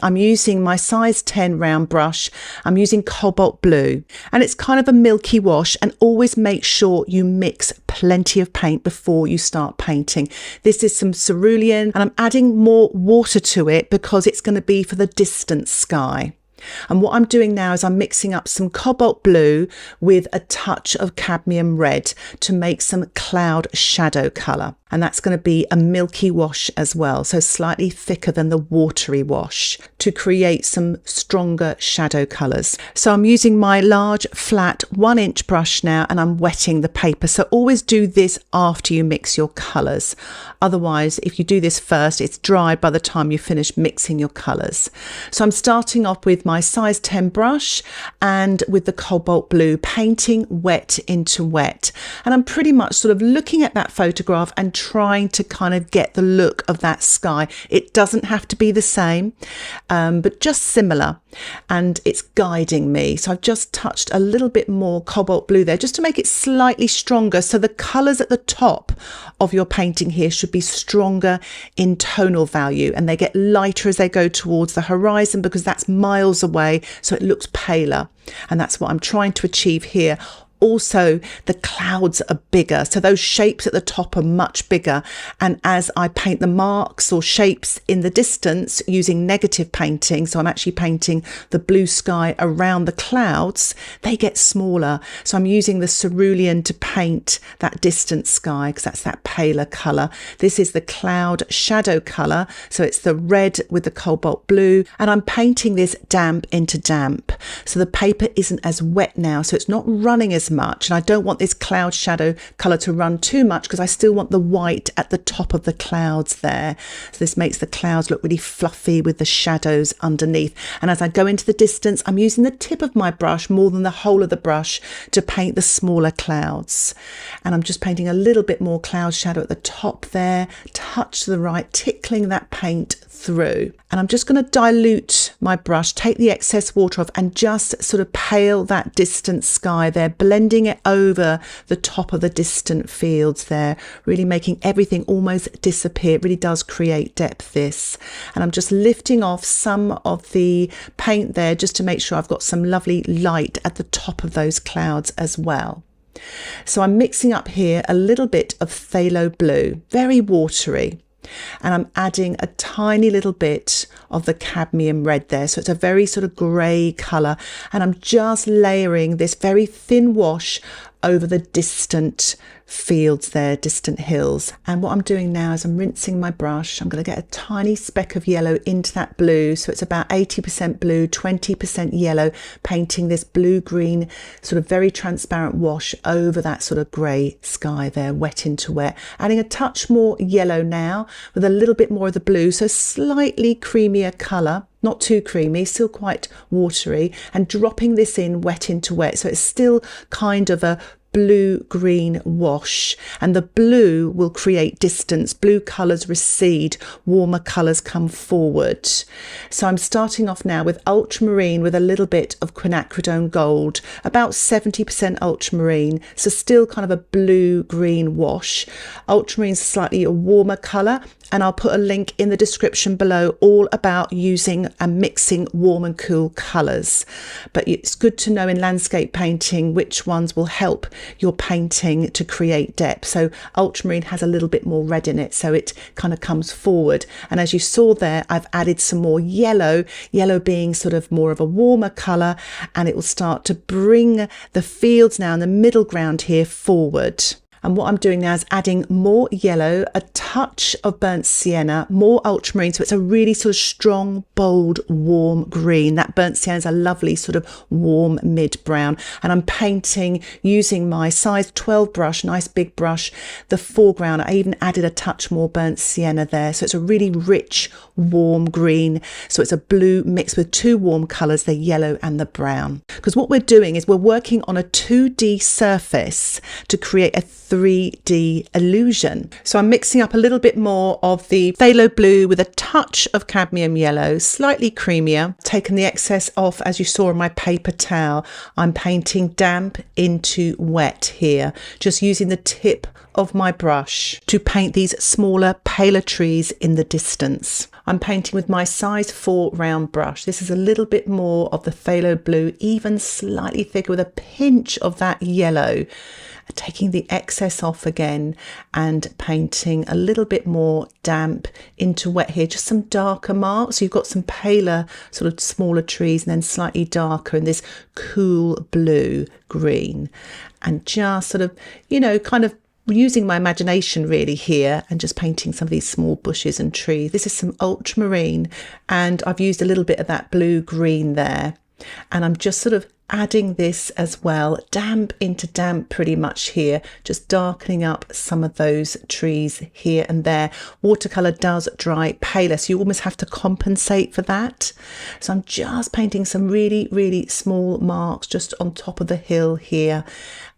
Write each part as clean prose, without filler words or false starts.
I'm using my size 10 round brush. I'm using cobalt blue, and it's kind of a milky wash, and always make sure you mix plenty of paint before you start painting. This is some cerulean, and I'm adding more water to it because it's going to be for the distant sky. And what I'm doing now is I'm mixing up some cobalt blue with a touch of cadmium red to make some cloud shadow colour. And that's going to be a milky wash as well, so slightly thicker than the watery wash, to create some stronger shadow colours. So I'm using my large flat 1-inch brush now, and I'm wetting the paper. So always do this after you mix your colours. Otherwise, if you do this first, it's dry by the time you finish mixing your colours. So I'm starting off with my size 10 brush and with the cobalt blue, painting wet into wet. And I'm pretty much sort of looking at that photograph and trying to kind of get the look of that sky. It doesn't have to be the same, but just similar, and it's guiding me. So I've just touched a little bit more cobalt blue there just to make it slightly stronger. So the colours at the top of your painting here should be stronger in tonal value, and they get lighter as they go towards the horizon because that's miles away, so it looks paler. And that's what I'm trying to achieve here. Also, the clouds are bigger, so those shapes at the top are much bigger, and as I paint the marks or shapes in the distance using negative painting, so I'm actually painting the blue sky around the clouds, they get smaller. So I'm using the cerulean to paint that distant sky because that's that paler colour. This is the cloud shadow colour, so it's the red with the cobalt blue, and I'm painting this damp into damp. So the paper isn't as wet now, so it's not running as much, and I don't want this cloud shadow colour to run too much because I still want the white at the top of the clouds there. So this makes the clouds look really fluffy with the shadows underneath. And as I go into the distance, I'm using the tip of my brush more than the whole of the brush to paint the smaller clouds. And I'm just painting a little bit more cloud shadow at the top there, touch to the right, tickling that paint through. And I'm just going to dilute my brush, take the excess water off, and just sort of pale that distant sky there, blending it over the top of the distant fields there, really making everything almost disappear. It really does create depth, this. And I'm just lifting off some of the paint there just to make sure I've got some lovely light at the top of those clouds as well. So I'm mixing up here a little bit of phthalo blue, very watery. And I'm adding a tiny little bit of the cadmium red there, so it's a very sort of grey colour, and I'm just layering this very thin wash over the distant fields there, distant hills. And what I'm doing now is I'm rinsing my brush. I'm going to get a tiny speck of yellow into that blue, so it's about 80% blue, 20% yellow, painting this blue-green sort of very transparent wash over that sort of grey sky there, wet into wet. Adding a touch more yellow now with a little bit more of the blue, so slightly creamier colour. Not too creamy, still quite watery, and dropping this in wet into wet, so it's still kind of a blue-green wash, and the blue will create distance. Blue colours recede, warmer colours come forward. So I'm starting off now with ultramarine with a little bit of quinacridone gold, about 70% ultramarine, so still kind of a blue-green wash. Ultramarine's slightly a warmer colour, and I'll put a link in the description below all about using and mixing warm and cool colours. But it's good to know in landscape painting which ones will help your painting to create depth. So ultramarine has a little bit more red in it, so it kind of comes forward. And as you saw there, I've added some more yellow, yellow being sort of more of a warmer colour, and it will start to bring the fields now in the middle ground here forward. And what I'm doing now is adding more yellow, a touch of burnt sienna, more ultramarine, so it's a really sort of strong, bold, warm green. That burnt sienna is a lovely sort of warm mid-brown. And I'm painting using my size 12 brush, nice big brush, the foreground. I even added a touch more burnt sienna there. So it's a really rich, warm green. So it's a blue mixed with two warm colours, the yellow and the brown. Because what we're doing is we're working on a 2D surface to create a 3D illusion. So I'm mixing up a little bit more of the phthalo blue with a touch of cadmium yellow, slightly creamier. Taken the excess off, as you saw on my paper towel. I'm painting damp into wet here, just using the tip of my brush to paint these smaller, paler trees in the distance. I'm painting with my size 4 round brush. This is a little bit more of the phthalo blue, even slightly thicker with a pinch of that yellow. Taking the excess off again and painting a little bit more damp into wet here, just some darker marks. So you've got some paler, sort of smaller trees, and then slightly darker in this cool blue green, and just sort of, you know, kind of using my imagination really here and just painting some of these small bushes and trees. This is some ultramarine, and I've used a little bit of that blue green there, and I'm just sort of adding this as well, damp into damp pretty much here, just darkening up some of those trees here and there. Watercolour does dry paler, so you almost have to compensate for that. So I'm just painting some really, really small marks just on top of the hill here,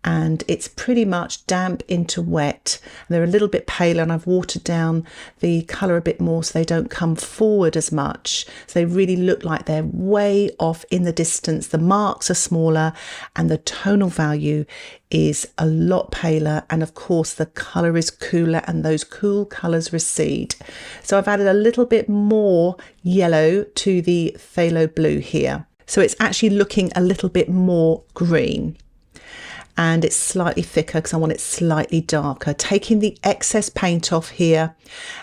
and it's pretty much damp into wet. They're a little bit paler, and I've watered down the colour a bit more so they don't come forward as much. So they really look like they're way off in the distance. The marks are smaller and the tonal value is a lot paler, and of course the colour is cooler and those cool colours recede. So I've added a little bit more yellow to the phthalo blue here, so it's actually looking a little bit more green. And it's slightly thicker because I want it slightly darker. Taking the excess paint off here,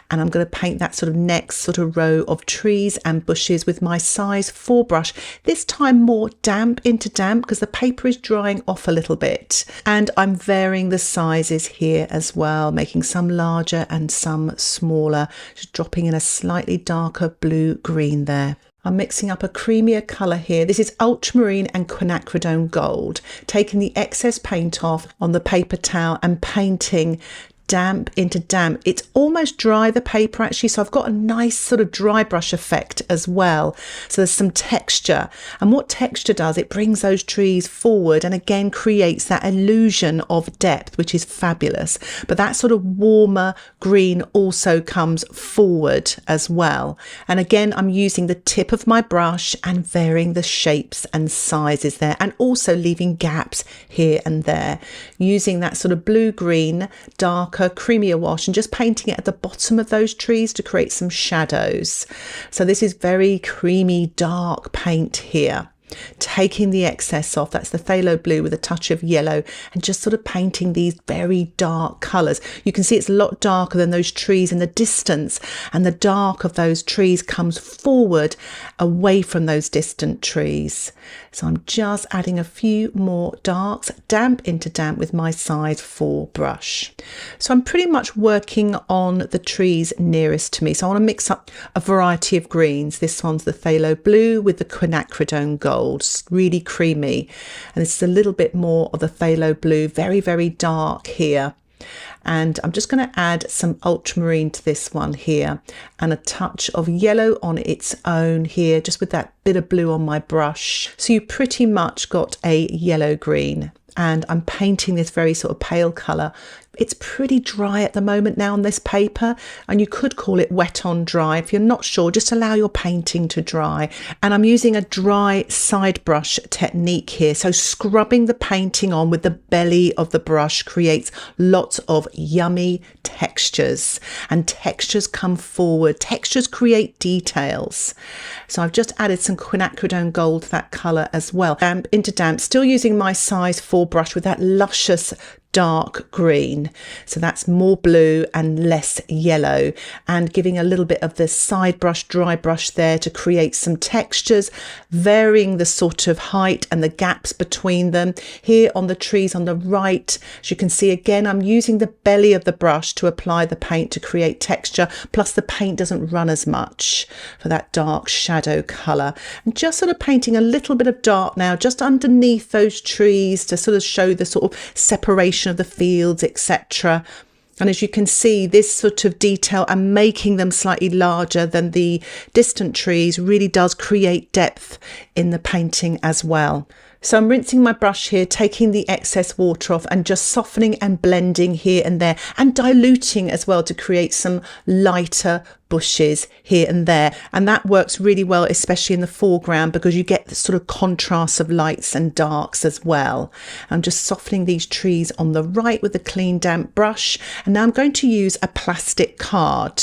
and I'm going to paint that sort of next sort of row of trees and bushes with my size 4 brush, this time more damp into damp because the paper is drying off a little bit. And I'm varying the sizes here as well, making some larger and some smaller, just dropping in a slightly darker blue green there. I'm mixing up a creamier colour here. This is ultramarine and quinacridone gold. Taking the excess paint off on the paper towel and painting damp into damp. It's almost dry, the paper actually, so I've got a nice sort of dry brush effect as well. So there's some texture, and what texture does, it brings those trees forward and again creates that illusion of depth, which is fabulous. But that sort of warmer green also comes forward as well, and again I'm using the tip of my brush and varying the shapes and sizes there, and also leaving gaps here and there, using that sort of blue green darker creamier wash and just painting it at the bottom of those trees to create some shadows. So this is very creamy dark paint here. Taking the excess off, that's the phthalo blue with a touch of yellow, and just sort of painting these very dark colours. You can see it's a lot darker than those trees in the distance, and the dark of those trees comes forward away from those distant trees. So I'm just adding a few more darks, damp into damp with my size 4 brush. So I'm pretty much working on the trees nearest to me. So I want to mix up a variety of greens. This one's the phthalo blue with the quinacridone gold, really creamy. And this is a little bit more of the phthalo blue, very, very dark here. And I'm just going to add some ultramarine to this one here, and a touch of yellow on its own here, just with that bit of blue on my brush. So you pretty much got a yellow green, and I'm painting this very sort of pale colour. It's pretty dry at the moment now on this paper, and you could call it wet on dry. If you're not sure, just allow your painting to dry. And I'm using a dry side brush technique here. So scrubbing the painting on with the belly of the brush creates lots of yummy textures, and textures come forward. Textures create details. So I've just added some quinacridone gold to that colour as well. Damp into damp, still using my size 4 brush with that luscious dark green, so that's more blue and less yellow, and giving a little bit of the side brush, dry brush there to create some textures, varying the sort of height and the gaps between them. Here on the trees on the right, as you can see, again I'm using the belly of the brush to apply the paint to create texture, plus the paint doesn't run as much for that dark shadow colour. And just sort of painting a little bit of dark now just underneath those trees to sort of show the sort of separation of the fields, etc. And as you can see, this sort of detail and making them slightly larger than the distant trees really does create depth in the painting as well. So I'm rinsing my brush here, taking the excess water off and just softening and blending here and there and diluting as well to create some lighter bushes here and there, and that works really well, especially in the foreground, because you get the sort of contrast of lights and darks as well. I'm just softening these trees on the right with a clean damp brush, and now I'm going to use a plastic card,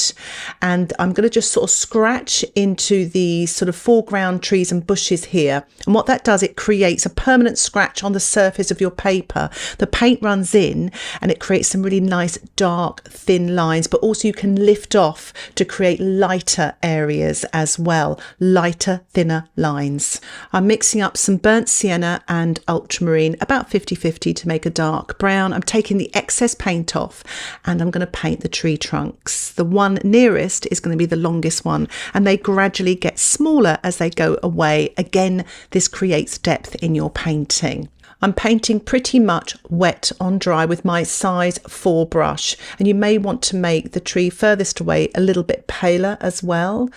and I'm going to just sort of scratch into the sort of foreground trees and bushes here, and what that does, it creates a permanent scratch on the surface of your paper. The paint runs in and it creates some really nice dark thin lines, but also you can lift off to create lighter areas as well, lighter, thinner lines. I'm mixing up some burnt sienna and ultramarine, about 50-50 to make a dark brown. I'm taking the excess paint off and I'm going to paint the tree trunks. The one nearest is going to be the longest one, and they gradually get smaller as they go away. Again, this creates depth in your painting. I'm painting pretty much wet on dry with my size 4 brush, and you may want to make the tree furthest away a little bit paler as well.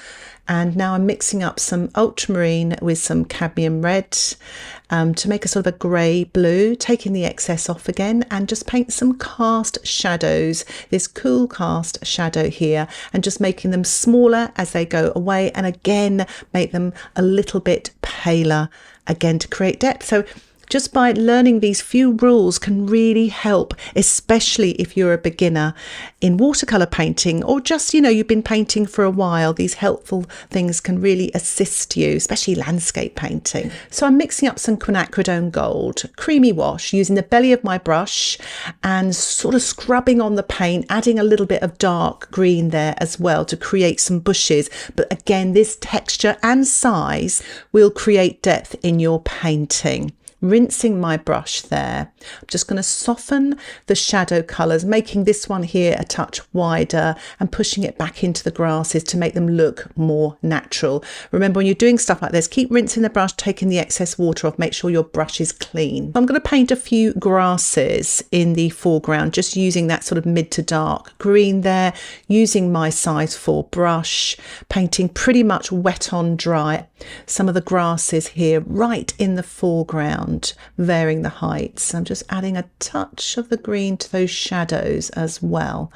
And now I'm mixing up some ultramarine with some cadmium red to make a sort of a grey blue, taking the excess off again, and just paint some cast shadows, this cool cast shadow here, and just making them smaller as they go away, and again make them a little bit paler again to create depth. So just by learning these few rules can really help, especially if you're a beginner in watercolour painting, or just, you know, you've been painting for a while. These helpful things can really assist you, especially landscape painting. So I'm mixing up some quinacridone gold, creamy wash, using the belly of my brush and sort of scrubbing on the paint, adding a little bit of dark green there as well to create some bushes. But again, this texture and size will create depth in your painting. Rinsing my brush there. I'm just going to soften the shadow colours, making this one here a touch wider and pushing it back into the grasses to make them look more natural. Remember, when you're doing stuff like this, keep rinsing the brush, taking the excess water off, make sure your brush is clean. I'm going to paint a few grasses in the foreground, just using that sort of mid to dark green there, using my size 4 brush, painting pretty much wet on dry. Some of the grasses here right in the foreground, varying the heights. I'm just adding a touch of the green to those shadows as well.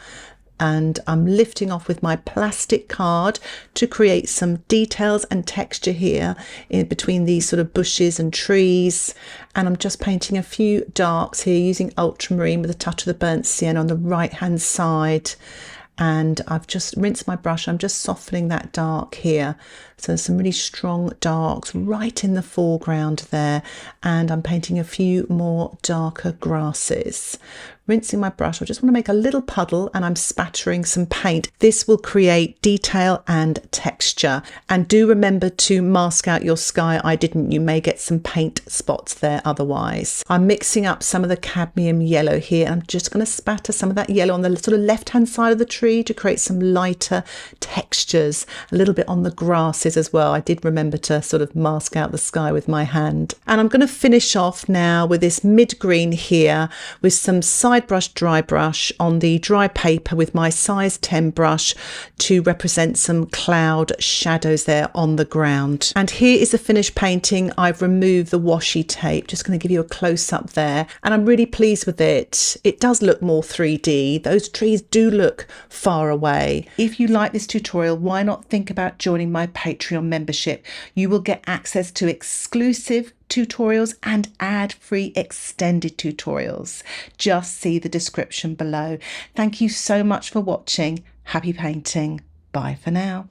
And I'm lifting off with my plastic card to create some details and texture here in between these sort of bushes and trees. And I'm just painting a few darks here using ultramarine with a touch of the burnt sienna on the right hand side. And I've just rinsed my brush. I'm just softening that dark here. So there's some really strong darks right in the foreground there. And I'm painting a few more darker grasses. Rinsing my brush, I just want to make a little puddle and I'm spattering some paint. This will create detail and texture. And do remember to mask out your sky. I didn't. You may get some paint spots there otherwise. I'm mixing up some of the cadmium yellow here. I'm just going to spatter some of that yellow on the sort of left-hand side of the tree to create some lighter textures, a little bit on the grasses as well. I did remember to sort of mask out the sky with my hand. And I'm going to finish off now with this mid-green here with some side brush, dry brush on the dry paper with my size 10 brush to represent some cloud shadows there on the ground. And here is the finished painting. I've removed the washi tape, just going to give you a close up there, and I'm really pleased with it. It does look more 3D. Those trees do look far away. If you like this tutorial, why not think about joining my Patreon membership? You will get access to exclusive tutorials and ad-free extended tutorials. Just see the description below. Thank you so much for watching. Happy painting. Bye for now.